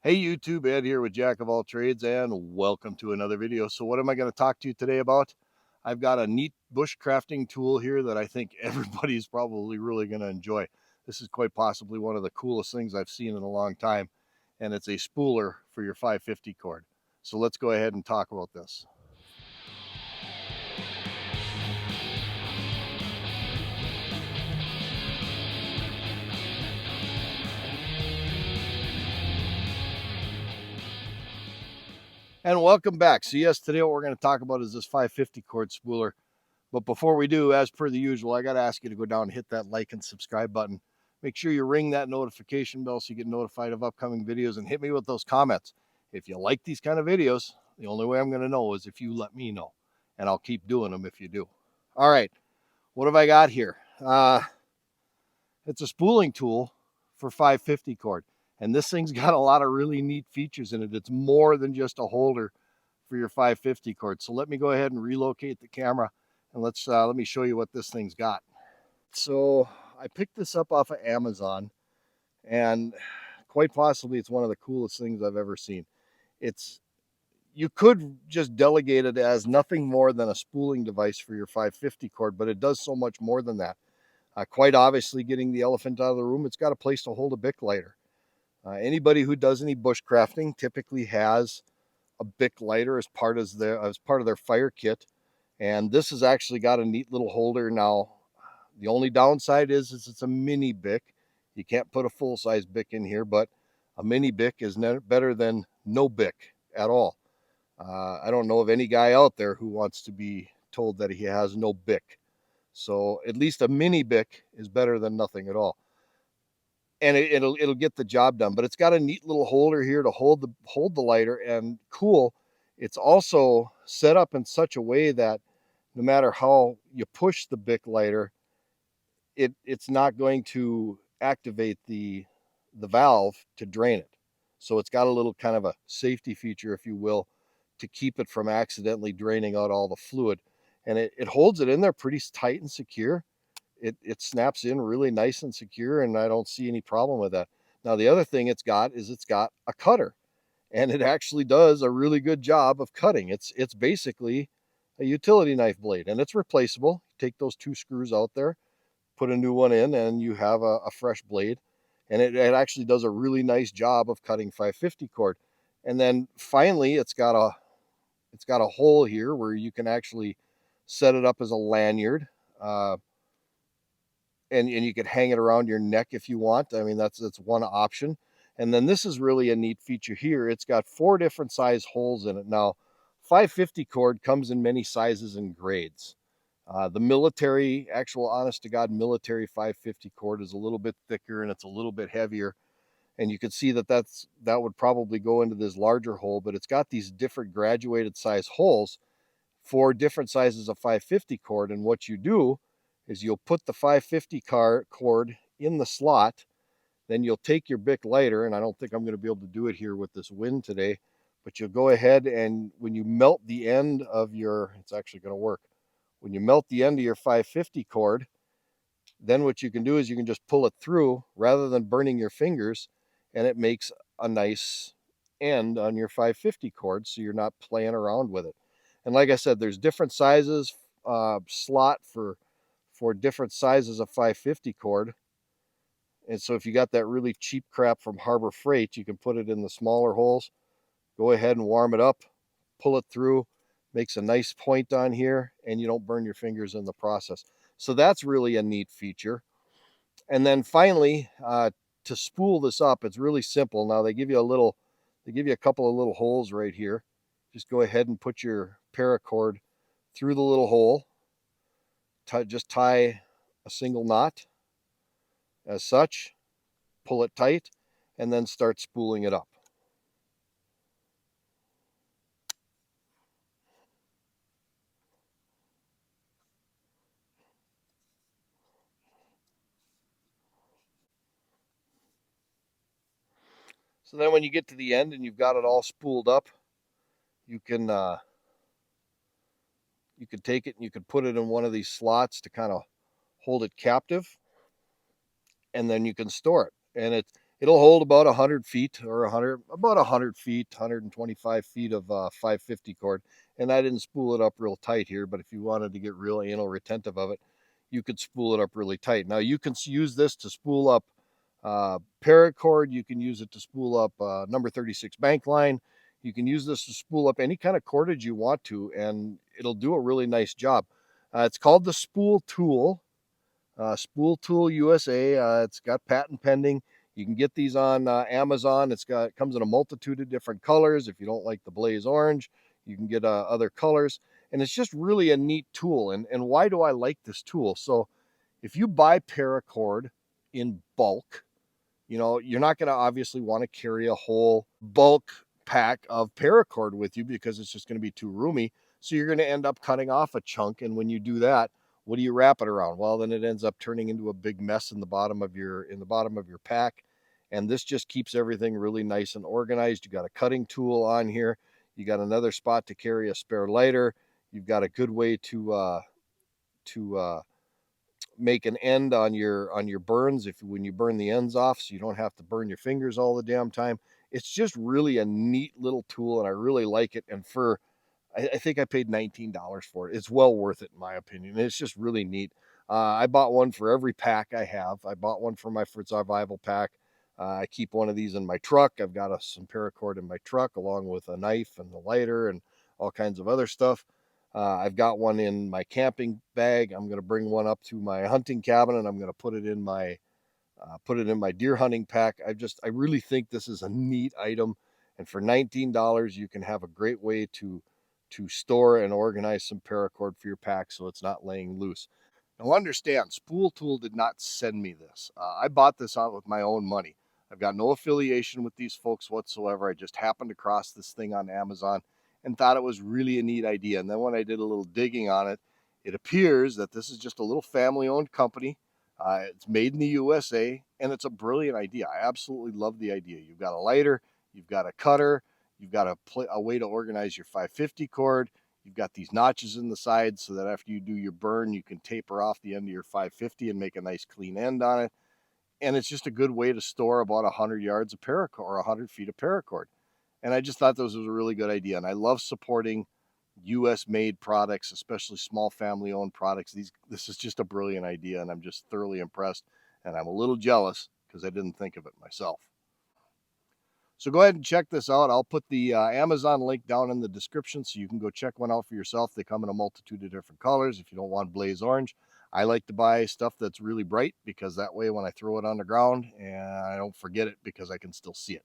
Hey YouTube, Ed here with Jack of All Trades, and welcome to another video. So what am I going to talk to you today about? I've got a neat bush crafting tool here that I think everybody's probably really going to enjoy. This is quite possibly one of the coolest things I've seen in a long time, and it's a spooler for your 550 cord. So let's go ahead and talk about this. And welcome back. So yes, today what we're going to talk about is this 550 cord spooler. But before we do, as per the usual, I got to ask you to go down and hit that like and subscribe button. Make sure you ring that notification bell so you get notified of upcoming videos, and hit me with those comments. If you like these kind of videos, the only way I'm going to know is if you let me know, and I'll keep doing them if you do. All right, what have I got here? It's a spooling tool for 550 cord, and this thing's got a lot of really neat features in it. It's more than just a holder for your 550 cord. So let me go ahead and relocate the camera, and let me show you what this thing's got. So I picked this up off of Amazon, and quite possibly it's one of the coolest things I've ever seen. You could just delegate it as nothing more than a spooling device for your 550 cord, but it does so much more than that. Quite obviously, getting the elephant out of the room, it's got a place to hold a Bic lighter. Anybody who does any bush crafting typically has a Bic lighter as part of their fire kit, and this has actually got a neat little holder. Now, the only downside is it's a mini Bic. You can't put a full-size Bic in here, but a mini Bic is better than no Bic at all. I don't know of any guy out there who wants to be told that he has no Bic. So at least a mini Bic is better than nothing at all, and it'll get the job done. But it's got a neat little holder here to hold the lighter, and cool, it's also set up in such a way that no matter how you push the Bic lighter, it's not going to activate the valve to drain it. So it's got a little kind of a safety feature, if you will, to keep it from accidentally draining out all the fluid. And it holds it in there pretty tight and secure. It snaps in really nice and secure, and I don't see any problem with that. Now, the other thing it's got a cutter, and it actually does a really good job of cutting. It's basically a utility knife blade, and it's replaceable. Take those two screws out there, put a new one in, and you have a fresh blade. And it actually does a really nice job of cutting 550 cord. And then finally, it's got a hole here where you can actually set it up as a lanyard, and you could hang it around your neck if you want. I mean, that's one option. And then this is really a neat feature here. It's got 4 different size holes in it. Now, 550 cord comes in many sizes and grades. The military, actual honest to God military 550 cord is a little bit thicker and it's a little bit heavier. And you can see that would probably go into this larger hole, but it's got these different graduated size holes for different sizes of 550 cord. And what you do is you'll put the 550 cord in the slot. Then you'll take your Bic lighter, and I don't think I'm going to be able to do it here with this wind today, but you'll go ahead, and when you melt the end of it's actually going to work. When you melt the end of your 550 cord, then what you can do is you can just pull it through rather than burning your fingers, and it makes a nice end on your 550 cord, so you're not playing around with it. And like I said, there's different sizes, slot for different sizes of 550 cord. And so if you got that really cheap crap from Harbor Freight, you can put it in the smaller holes, go ahead and warm it up, pull it through, makes a nice point on here, and you don't burn your fingers in the process. So that's really a neat feature. And then finally, to spool this up, it's really simple. Now they give you a couple of little holes right here. Just go ahead and put your paracord through the little hole. Just tie a single knot as such, pull it tight, and then start spooling it up. So then when you get to the end and you've got it all spooled up, you can take it and you can put it in one of these slots to kind of hold it captive, and then you can store it. And It'll hold about 100 feet or about 100 feet, 125 feet of 550 cord. And I didn't spool it up real tight here, but if you wanted to get real anal retentive of it, you could spool it up really tight. Now you can use this to spool up paracord. You can use it to spool up number 36 bank line. You can use this to spool up any kind of cordage you want to, and it'll do a really nice job. It's called the Spool Tool. Spool Tool USA. It's got patent pending. You can get these on Amazon. It comes in a multitude of different colors. If you don't like the blaze orange, you can get other colors. And it's just really a neat tool. And why do I like this tool? So if you buy paracord in bulk, you're not going to obviously want to carry a whole bulk pack of paracord with you because it's just going to be too roomy. So you're going to end up cutting off a chunk. And when you do that, what do you wrap it around? Well, then it ends up turning into a big mess in the bottom of your pack. And this just keeps everything really nice and organized. You got a cutting tool on here. You got another spot to carry a spare lighter. You've got a good way to make an end on your burns when you burn the ends off, so you don't have to burn your fingers all the damn time. It's just really a neat little tool, and I really like it. And I think I paid $19 for it. It's well worth it in my opinion. It's just really neat. I bought one for every pack I have. I bought one for my survival pack. I keep one of these in my truck. I've got some paracord in my truck along with a knife and a lighter and all kinds of other stuff. I've got one in my camping bag. I'm going to bring one up to my hunting cabin, and I'm going to put it in my deer hunting pack. I really think this is a neat item, and for $19, you can have a great way to store and organize some paracord for your pack so it's not laying loose. Now understand, Spool Tool did not send me this. I bought this out with my own money. I've got no affiliation with these folks whatsoever. I just happened across this thing on Amazon and thought it was really a neat idea. And then when I did a little digging on it, it appears that this is just a little family-owned company. It's made in the USA, and it's a brilliant idea. I absolutely love the idea. You've got a lighter, you've got a cutter, you've got a way to organize your 550 cord. You've got these notches in the side so that after you do your burn, you can taper off the end of your 550 and make a nice clean end on it. And it's just a good way to store about 100 yards of paracord or 100 feet of paracord. And I just thought this was a really good idea. And I love supporting U.S. made products, especially small family owned products. This is just a brilliant idea, and I'm just thoroughly impressed. And I'm a little jealous because I didn't think of it myself. So go ahead and check this out. I'll put the Amazon link down in the description so you can go check one out for yourself. They come in a multitude of different colors. If you don't want blaze orange, I like to buy stuff that's really bright because that way when I throw it on the ground and I don't forget it because I can still see it.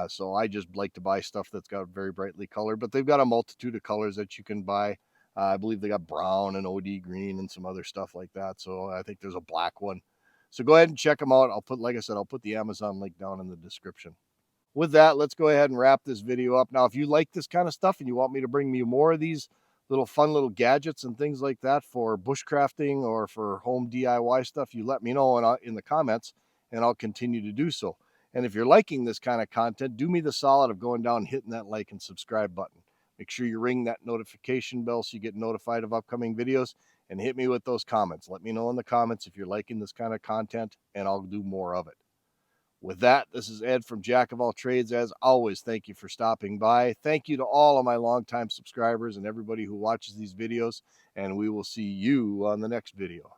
So I just like to buy stuff that's got very brightly colored, but they've got a multitude of colors that you can buy. I believe they got brown and OD green and some other stuff like that. So I think there's a black one. So go ahead and check them out. Like I said, I'll put the Amazon link down in the description. With that, let's go ahead and wrap this video up. Now, if you like this kind of stuff and you want me to bring you more of these fun little gadgets and things like that for bushcrafting or for home DIY stuff, you let me know in the comments and I'll continue to do so. And if you're liking this kind of content, do me the solid of going down and hitting that like and subscribe button. Make sure you ring that notification bell so you get notified of upcoming videos, and hit me with those comments. Let me know in the comments if you're liking this kind of content and I'll do more of it. With that, this is Ed from Jack of All Trades. As always, thank you for stopping by. Thank you to all of my longtime subscribers and everybody who watches these videos, and we will see you on the next video.